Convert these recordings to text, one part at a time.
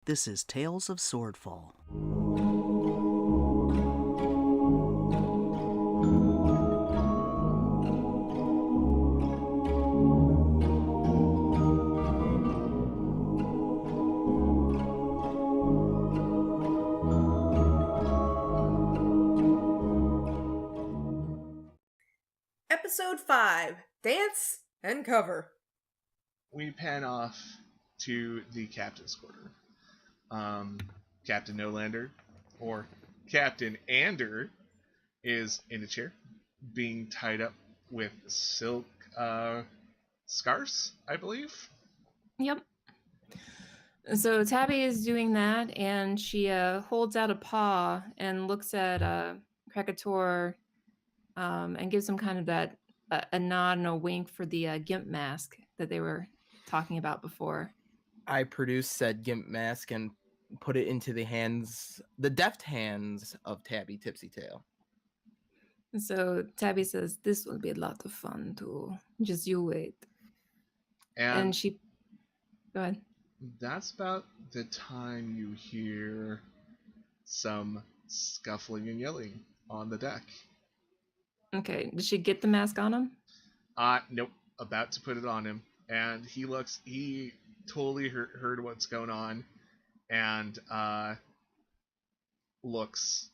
This is Tales of Swordfall. Episode 5, Dance and Cover. We pan off to the captain's quarter. Captain Nolander, or Captain Ander, is in a chair, being tied up with silk scarves, I believe. Yep. So Tabby is doing that, and she holds out a paw and looks at Krakator and gives him kind of that a nod and a wink for the gimp mask that they were talking about before. I produce said gimp mask and put it into the deft hands of Tabby Tipsytail. So Tabby says, "This will be a lot of fun too. Just you wait." And she, go ahead. That's about the time you hear some scuffling and yelling on the deck. Okay, did she get the mask on him? Nope. About to put it on him, and he totally heard what's going on, and looks.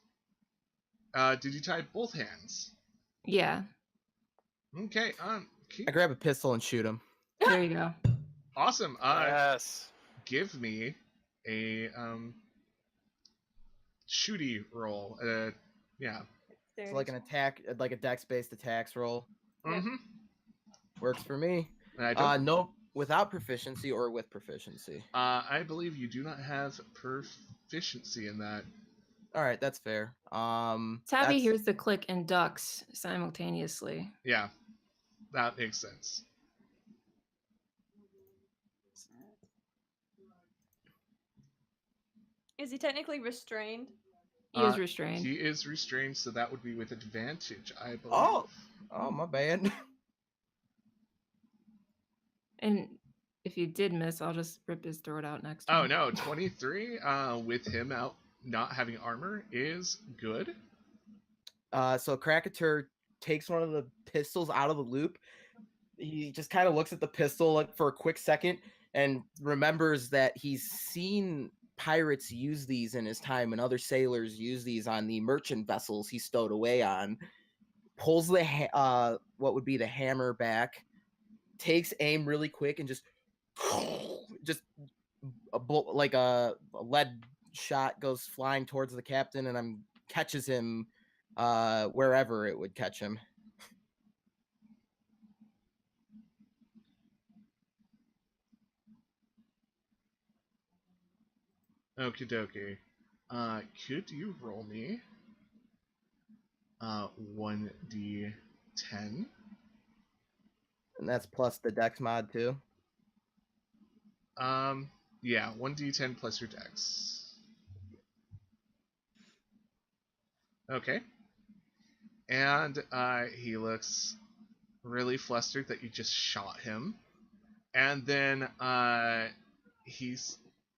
Did you tie both hands? Yeah. Okay. I grab a pistol and shoot him. There you go. Awesome. Yes. Give me a shooty roll. Yeah. It's like an attack, like a dex-based attacks roll. Mm-hmm. Works for me. No, without proficiency or with proficiency. I believe you do not have proficiency in that. All right, that's fair. Tabby hears the click and ducks simultaneously. Yeah, that makes sense. Is he technically restrained? He is restrained. He is restrained, so that would be with advantage, I believe. Oh, my bad. And if you did miss, I'll just rip his throat out next Oh time. no, 23 with him out not having armor is good. So Krakator takes one of the pistols out of the loop. He just kind of looks at the pistol for a quick second and remembers that he's seen pirates use these in his time, and other sailors use these on the merchant vessels he stowed away on. Pulls the what would be the hammer back, takes aim really quick, and just like a lead shot goes flying towards the captain, and catches him wherever it would catch him. Okie dokie. Could you roll me 1d10? And that's plus the dex mod too. Yeah, 1d10 plus your dex. Okay. And he looks really flustered that you just shot him. And then he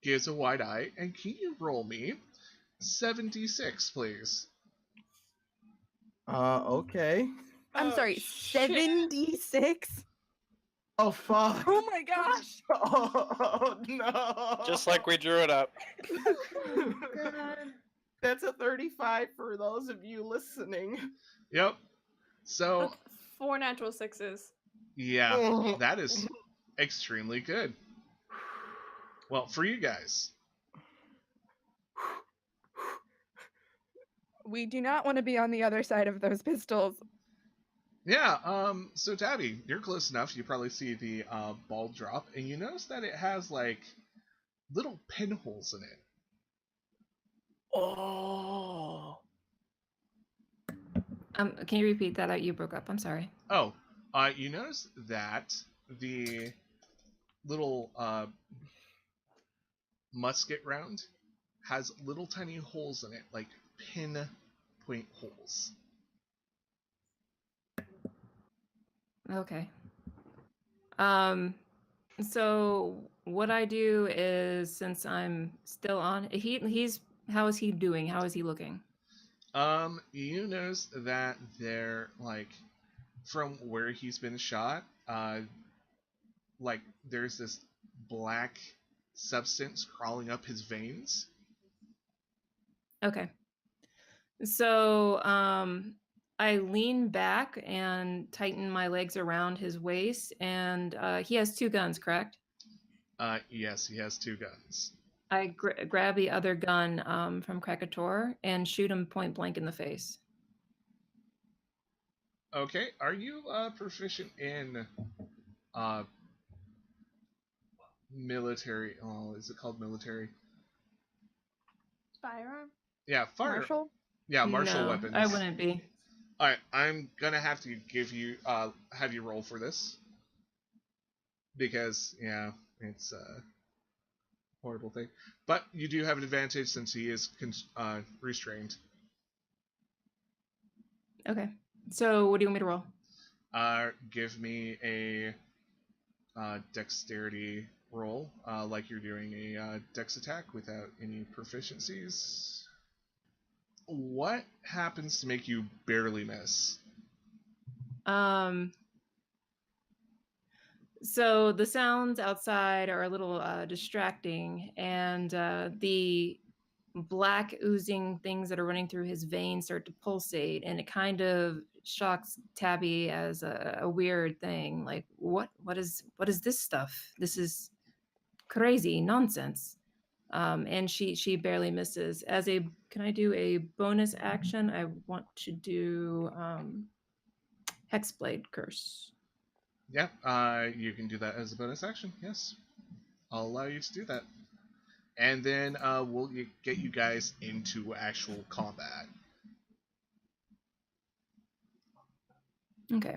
gives a wide eye. And can you roll me 7d6, please? Okay. I'm sorry, 76? Oh, fuck. Oh my gosh! Oh, no. Just like we drew it up. That's a 35 for those of you listening. Yep. So... That's 4 natural 6s. Yeah, that is extremely good. Well, for you guys. We do not want to be on the other side of those pistols. Yeah, so Tabby, you're close enough. You probably see the ball drop, and you notice that it has, like, little pinholes in it. Oh. Can you repeat that? You broke up. I'm sorry. Oh, you notice that the little musket round has little tiny holes in it, like pinpoint holes. Okay. So what I do is, since I'm still on, he's how is he doing? How is he looking? You notice that they're like from where he's been shot, like there's this black substance crawling up his veins. Okay. So I lean back and tighten my legs around his waist, and he has 2 guns, correct? Yes, he has 2 guns. I grab the other gun from Krakator and shoot him point blank in the face. Okay, are you proficient in military? Oh, is it called military? Firearm? Yeah, fire. Marshall? Yeah, martial No, weapons. I wouldn't be. All right, I'm gonna have to give you have you roll for this because yeah, it's a horrible thing. But you do have an advantage since he is restrained. Okay. So what do you want me to roll? Give me a dexterity roll, like you're doing a dex attack without any proficiencies. What happens to make you barely miss? So the sounds outside are a little distracting, and the black oozing things that are running through his veins start to pulsate, and it kind of shocks Tabby as a weird thing. Like, what is this stuff? This is crazy nonsense. And she barely misses. Can I do a bonus action? I want to do Hexblade Curse. Yeah, you can do that as a bonus action. Yes, I'll allow you to do that, and then we'll get you guys into actual combat. Okay.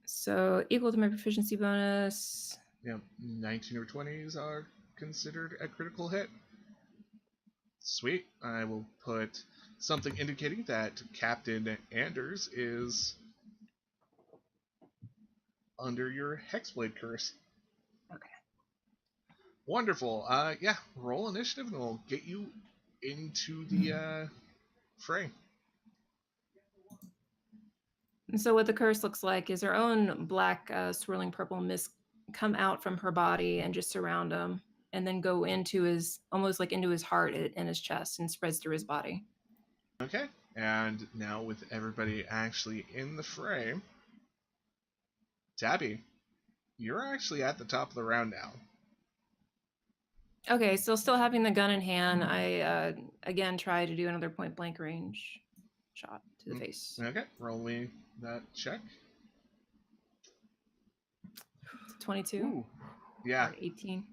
So equal to my proficiency bonus. Yeah, 19 or 20s are considered a critical hit. Sweet. I will put something indicating that Captain Anders is under your Hexblade curse. Okay. Wonderful. Yeah, roll initiative and we'll get you into the fray. So what the curse looks like is her own black swirling purple mist come out from her body and just surround him, and then go into his into his heart and his chest and spreads through his body. Okay, and now with everybody actually in the fray, Tabby, you're actually at the top of the round now. Okay, so still having the gun in hand, I again try to do another point blank range shot to the face. Okay, roll me that check. 22. Ooh, yeah. Or 18.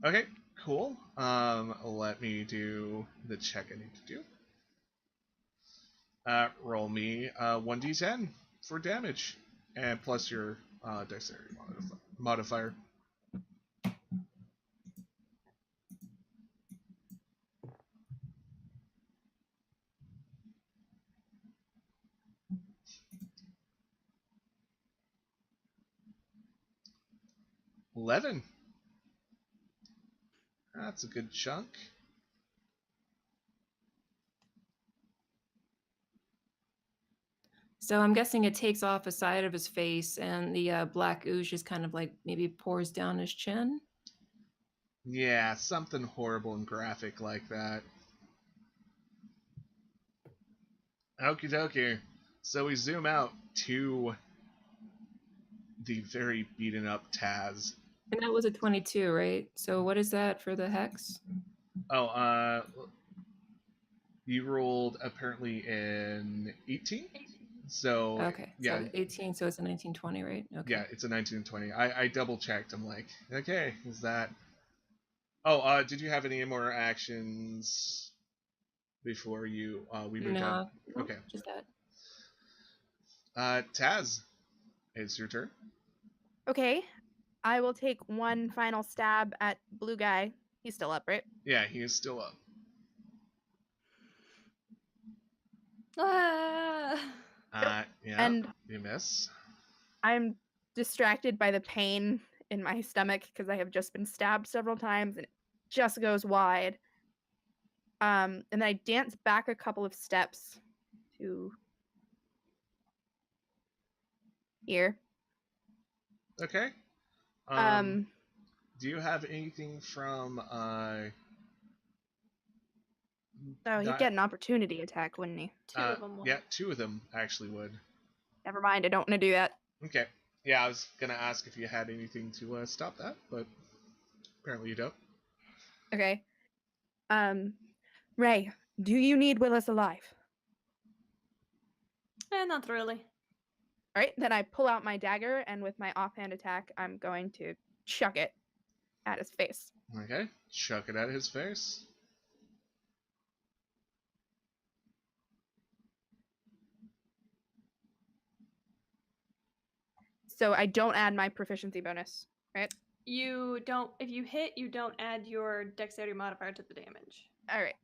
Okay, cool. Let me do the check I need to do. Roll me 1d10 for damage, and plus your dexterity modifier. $11. That's a good chunk. So I'm guessing it takes off a side of his face, and the black ooze just kind of like maybe pours down his chin. Yeah, something horrible and graphic like that. Okie dokie. So we zoom out to the very beaten up Taz. And that was a 22, right? So what is that for the hex? Oh, you rolled apparently an 18? So Okay, yeah, so 18, so it's a 1920, right? Okay. yeah, it's a 19 and 20. I double checked. I'm like, okay, is that? Oh, did you have any more actions before you we moved on? Okay, just that. Taz, it's your turn. Okay. I will take one final stab at blue guy. He's still up, right? Yeah, he is still up. Ah. Yeah, And you miss. I'm distracted by the pain in my stomach because I have just been stabbed several times and it just goes wide. And then I dance back a couple of steps to here. Okay. Um, Do you have anything from oh, he'd that- get an opportunity attack, wouldn't he? Two of them will. Yeah, 2 of them actually would. Never mind, I don't want to do that. Okay. Yeah, I was gonna ask if you had anything to stop that, but apparently you don't. Okay. Ray, do you need Willis alive? Not really. All right, then I pull out my dagger, and with my offhand attack, I'm going to chuck it at his face. Okay. Chuck it at his face. So I don't add my proficiency bonus, right? You don't. If you hit, you don't add your dexterity modifier to the damage. All right.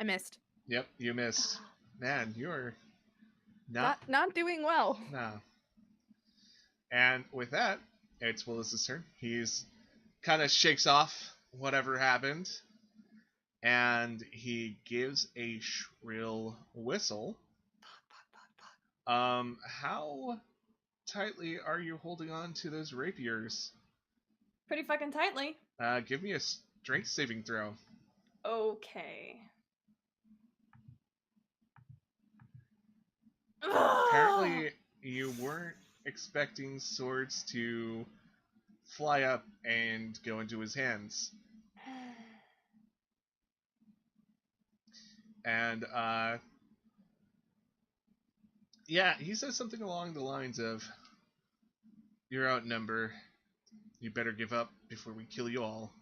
I missed. Yep, you missed. Man, you're not Not doing well. no. And with that, it's Willis's turn. He's kind of shakes off whatever happened, and he gives a shrill whistle. How tightly are you holding on to those rapiers? Pretty fucking tightly. Give me a strength saving throw. Okay. Apparently, you weren't expecting swords to fly up and go into his hands. And, yeah, he says something along the lines of, "You're outnumbered. You better give up before we kill you all."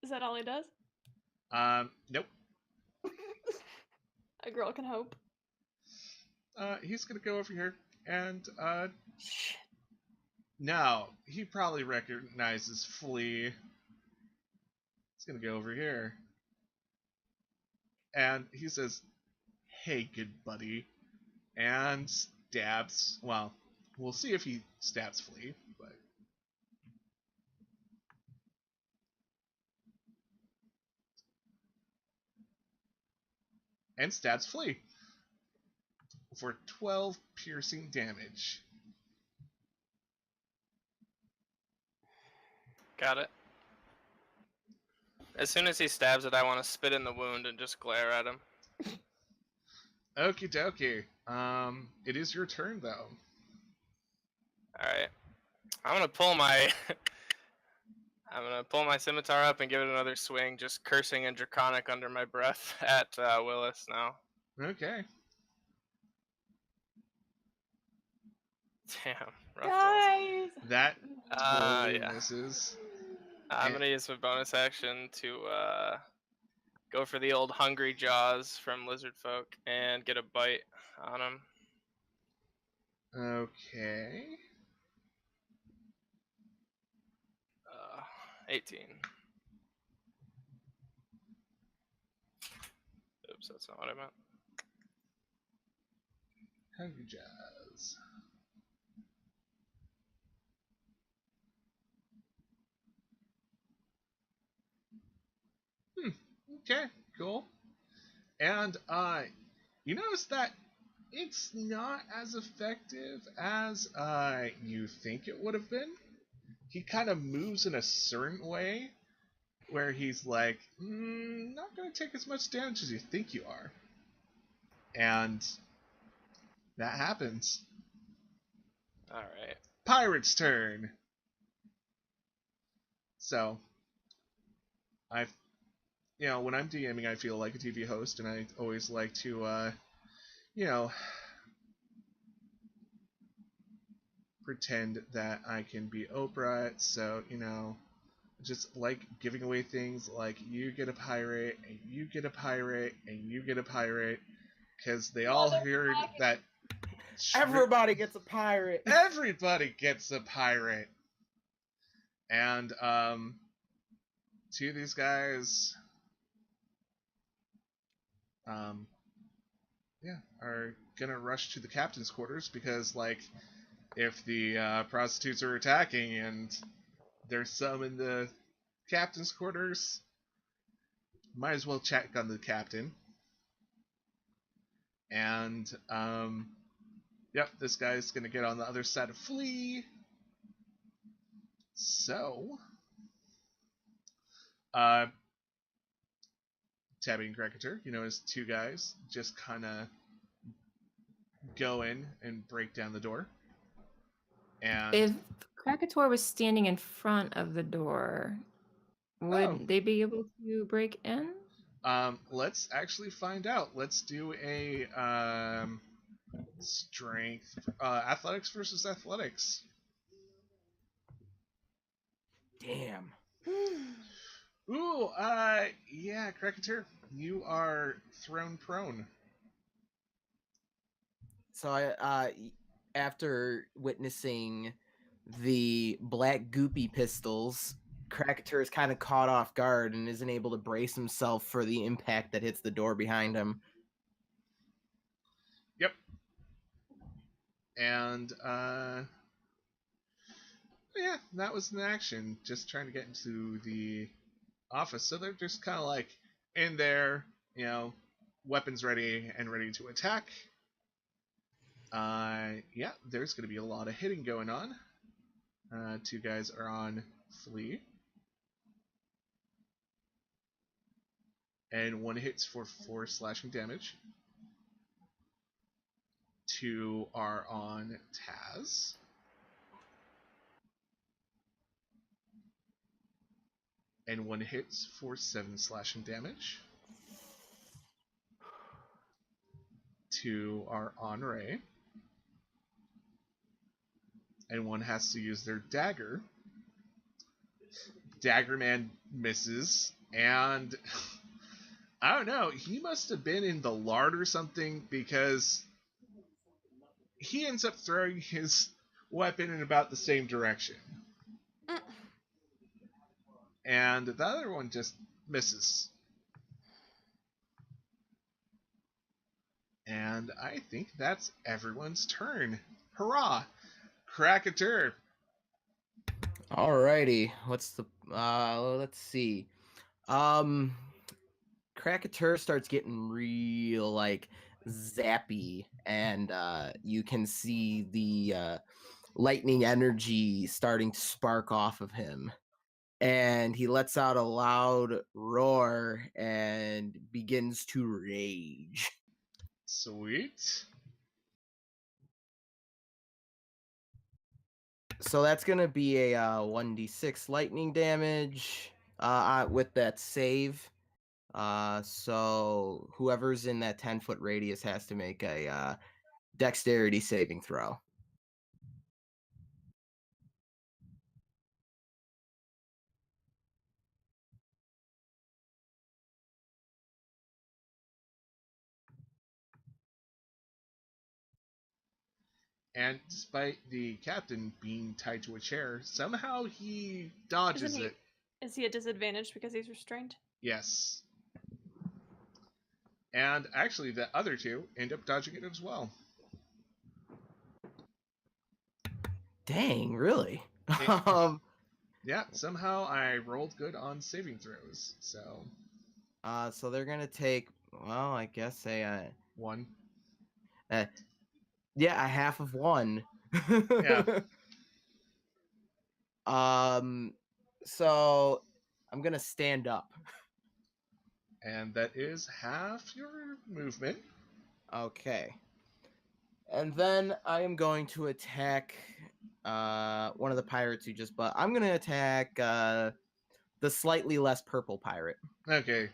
Is that all he does? Nope. A girl can hope. He's gonna go over here, and, Shit. now, he probably recognizes Flea. He's gonna go over here. And he says, "Hey, good buddy," and stabs. Well, we'll see if he stabs Flea, but and stabs Flea for 12 piercing damage. Got it. As soon as he stabs it, I want to spit in the wound and just glare at him. Okie dokie. It is your turn though. Alright. I'm gonna pull my I'm gonna pull my scimitar up and give it another swing, just cursing and draconic under my breath at Willis now. Okay. Damn. Rough balls. Guys! That totally Yeah. misses. I'm gonna use my bonus action to go for the old hungry jaws from lizard folk and get a bite on him. Okay. 18. Oops, that's not what I meant. Hungry Jazz. Okay, cool. And you notice that it's not as effective as you think it would have been. He kind of moves in a certain way where he's like, not going to take as much damage as you think you are. And that happens. Alright. Pirate's turn. So, when I'm DMing, I feel like a TV host, and I always like to, pretend that I can be Oprah. So, just like giving away things like you get a pirate, and you get a pirate, and you get a pirate, because they all heard that. Everybody gets a pirate. Everybody gets a pirate. And, two of these guys are gonna rush to the captain's quarters because, like, if the prostitutes are attacking and there's some in the captain's quarters, might as well check on the captain. And, yep, this guy's gonna get on the other side of Flea. So, Tabby and Cricketer, as two guys just kind of go in and break down the door. And If Krakator was standing in front of the door, would they be able to break in? Let's actually find out. Let's do a strength, athletics versus athletics. Damn. Ooh, yeah, Cricketer, you are thrown prone. So after witnessing the black goopy pistols, Cracketer is kind of caught off guard and isn't able to brace himself for the impact that hits the door behind him. Yep. And, yeah, that was an action, just trying to get into the office. So they're just kind of like in there, weapons ready and ready to attack. Yeah, there's going to be a lot of hitting going on. Two guys are on Flea. And one hits for 4 slashing damage. 2 are on Taz. And 1 hits for 7 slashing damage. 2 are on Ray. And 1 has to use their dagger. Daggerman misses, and I don't know, he must have been in the lard or something, because he ends up throwing his weapon in about the same direction. And the other one just misses. And I think that's everyone's turn. Hurrah! Cracketer! Alrighty, what's the let's see. Cracketer starts getting real like zappy, and you can see the lightning energy starting to spark off of him. And he lets out a loud roar and begins to rage. Sweet. So that's going to be a 1d6 lightning damage with that save. So whoever's in that 10-foot radius has to make a dexterity saving throw. And despite the captain being tied to a chair, somehow he dodges it. Is he at disadvantage because he's restrained? Yes. And actually, the other two end up dodging it as well. Dang, really? Yeah, somehow I rolled good on saving throws, so... So they're gonna take, well, I guess a... 1. Yeah, a half of 1. Yeah. So I'm gonna stand up. And that is half your movement. Okay. And then I am going to attack one of the pirates who just... But I'm going to attack the slightly less purple pirate. Okay.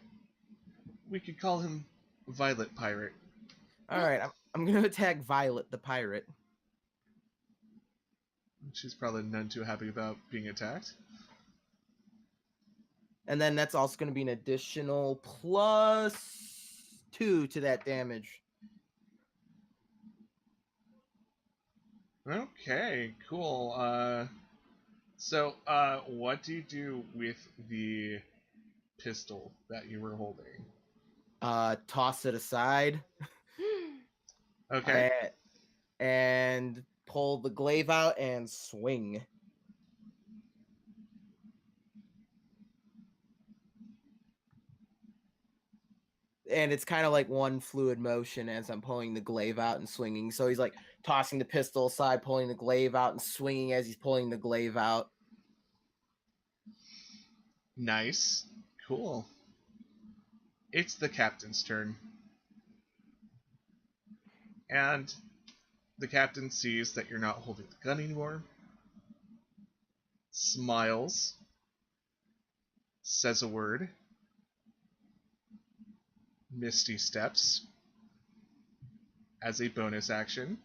We could call him Violet Pirate. Alright, I'm going to attack Violet the pirate. She's probably none too happy about being attacked. And then that's also going to be an additional +2 to that damage. Okay, cool. So, what do you do with the pistol that you were holding? toss it aside, Okay. and pull the glaive out and swing. And it's kind of like one fluid motion as I'm pulling the glaive out and swinging. So he's like tossing the pistol aside, pulling the glaive out, and swinging as he's pulling the glaive out. Nice. Cool. It's the captain's turn. And the captain sees that you're not holding the gun anymore, smiles, says a word, Misty steps as a bonus action.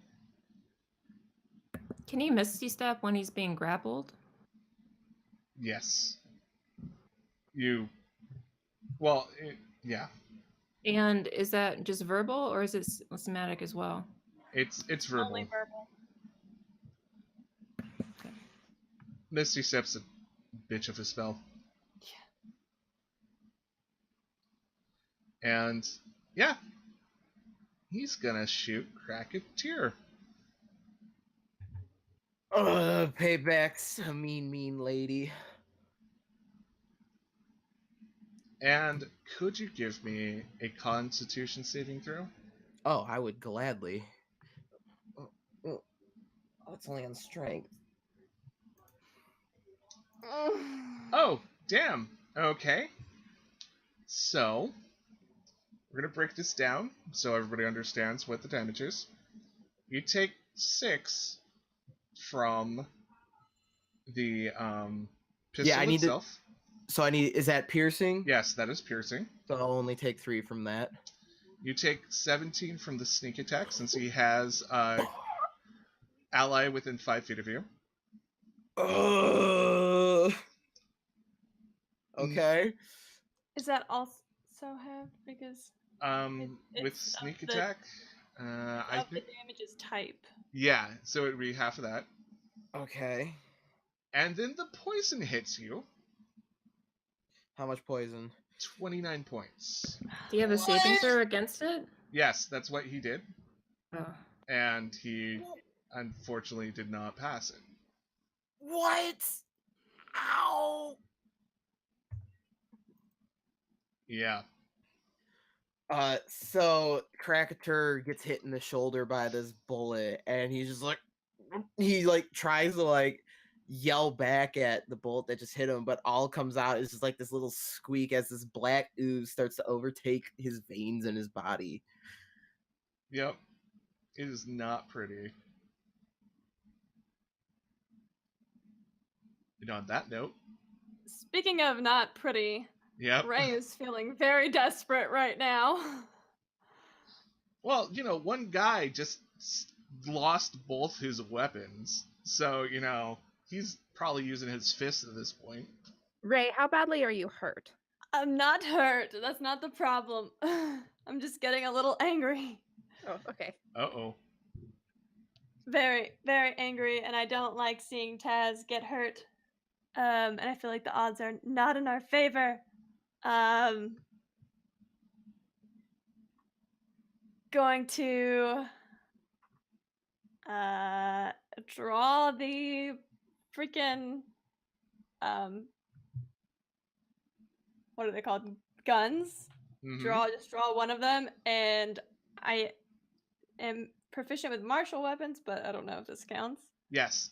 Can he Misty Step when he's being grappled? Yes. Yeah. And is that just verbal or is it somatic as well? It's verbal. Only verbal. Misty Step's a bitch of a spell. Yeah. And yeah, he's gonna shoot Cracketeer. Payback's a mean lady. And could you give me a Constitution saving throw? Oh, I would gladly. Oh, it's only on strength. Oh, damn. Okay. So, we're going to break this down so everybody understands what the damage is. You take 6 from the pistol Yeah, I need itself. So is that piercing? Yes, that is piercing. So I'll only take 3 from that. You take 17 from the sneak attack since he has ally within 5 feet of you. Okay. Is that also halved? Because With it's sneak of the- attack, I of the think. damage is type. Yeah, so it would be half of that. Okay. And then the poison hits you. How much poison? 29 points. Do you have a saving throw against it? Yes, that's what he did. Oh. And he unfortunately did not pass it. What? Ow! Yeah. So Cracketer gets hit in the shoulder by this bullet, and he's just like, he like tries to like yell back at the bullet that just hit him, but all comes out is just like this little squeak as this black ooze starts to overtake his veins in his body. Yep. It is not pretty. And on that note, Speaking of not pretty, yep. Ray is feeling very desperate right now. Well, one guy just lost both his weapons. So, he's probably using his fist at this point. Ray, how badly are you hurt? I'm not hurt. That's not the problem. I'm just getting a little angry. Oh, okay. Uh-oh. Very, very angry, and I don't like seeing Taz get hurt. And I feel like the odds are not in our favor. Going to draw the freaking what are they called? Guns. Mhm. Just draw one of them, and I am proficient with martial weapons, but I don't know if this counts. Yes,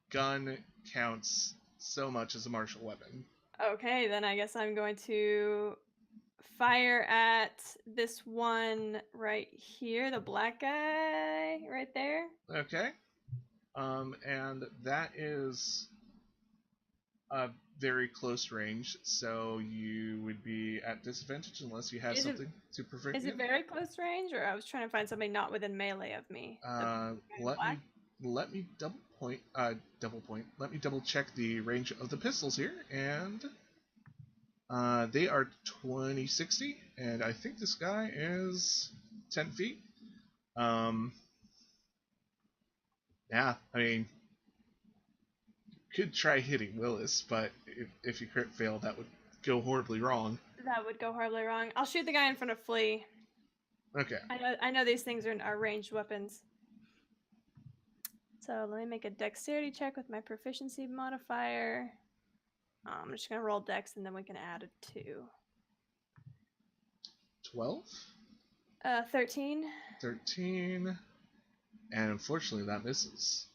gun counts so much as a martial weapon. Okay, then I guess I'm going to fire at this one right here, the black guy right there. Okay. And that is a very close range, so you would be at disadvantage unless you have Is it- something to prevent Is you. it very close range, or I was trying to find something not within melee of me? Let me double check the range of the pistols here, and they are 20-60, and I think this guy is 10 feet. Yeah, I mean, could try hitting Willis, but if you crit fail, that would go horribly wrong. That would go horribly wrong. I'll shoot the guy in front of Flea. Okay. I know these things are ranged weapons. So let me make a dexterity check with my proficiency modifier. I'm just gonna roll dex and then we can add a 2. 12? 13. 13. And unfortunately, that misses.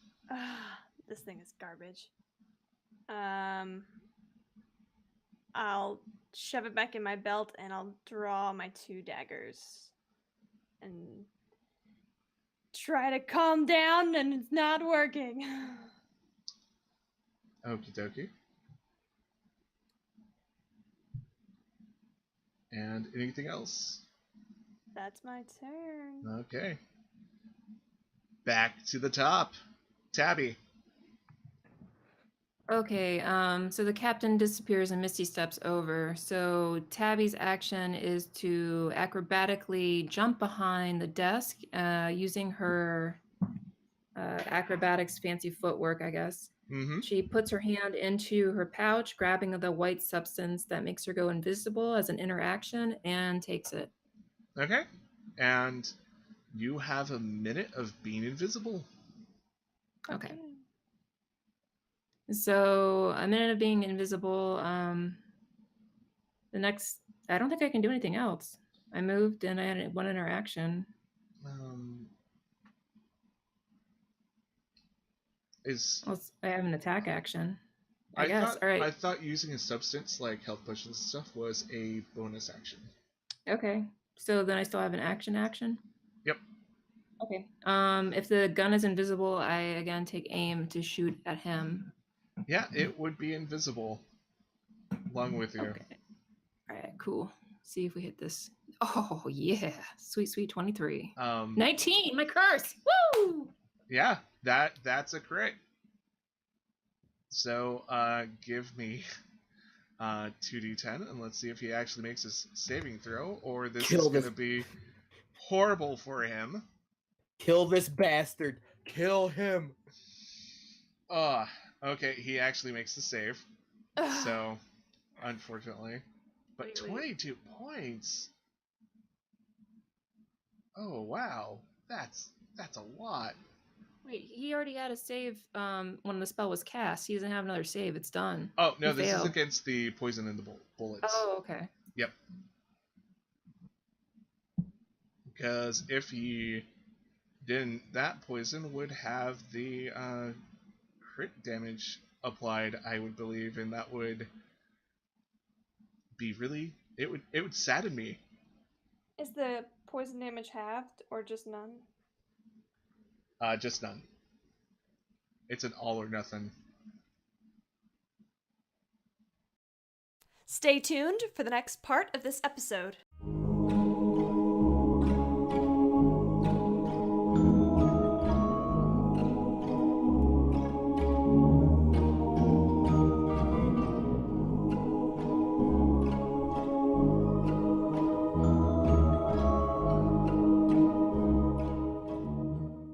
This thing is garbage. I'll shove it back in my belt and I'll draw my 2 daggers. And try to calm down, and it's not working. Okie dokie. And anything else? That's my turn. Okay. Back to the top. Tabby. Okay, so the captain disappears and Misty steps over. So Tabby's action is to acrobatically jump behind the desk using her acrobatics fancy footwork, I guess. Mm-hmm. She puts her hand into her pouch, grabbing the white substance that makes her go invisible as an interaction, and takes it. Okay. And you have a minute of being invisible. Okay. So a minute of being invisible. The next, I don't think I can do anything else. I moved and I had one interaction. I have an attack action. I guess. All right. I thought using a substance like health potions and stuff was a bonus action. Okay. So then I still have an action. Yep. Okay. If the gun is invisible, I again take aim to shoot at him. Yeah, it would be invisible along with you. Okay. All right, cool. See if we hit this. Oh, yeah. Sweet 23. 19, my curse. Woo! Yeah, that's a crit. So, give me 2d10 and let's see if he actually makes his saving throw, or this is going to be horrible for him. Kill this bastard. Kill him. Okay, he actually makes the save. So, unfortunately. But Wait. 22 points? Oh, wow. That's a lot. Wait, he already had a save when the spell was cast. He doesn't have another save. It's done. Oh, no, He this failed. is against the poison and the bullets. Oh, okay. Yep. Because if he didn't, that poison would have the crit damage applied, I would believe, and that would be really... It would sadden me. Is the poison damage halved or just none? Just none. It's an all or nothing. Stay tuned for the next part of this episode.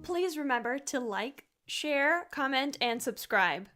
Please remember to like, share, comment, and subscribe.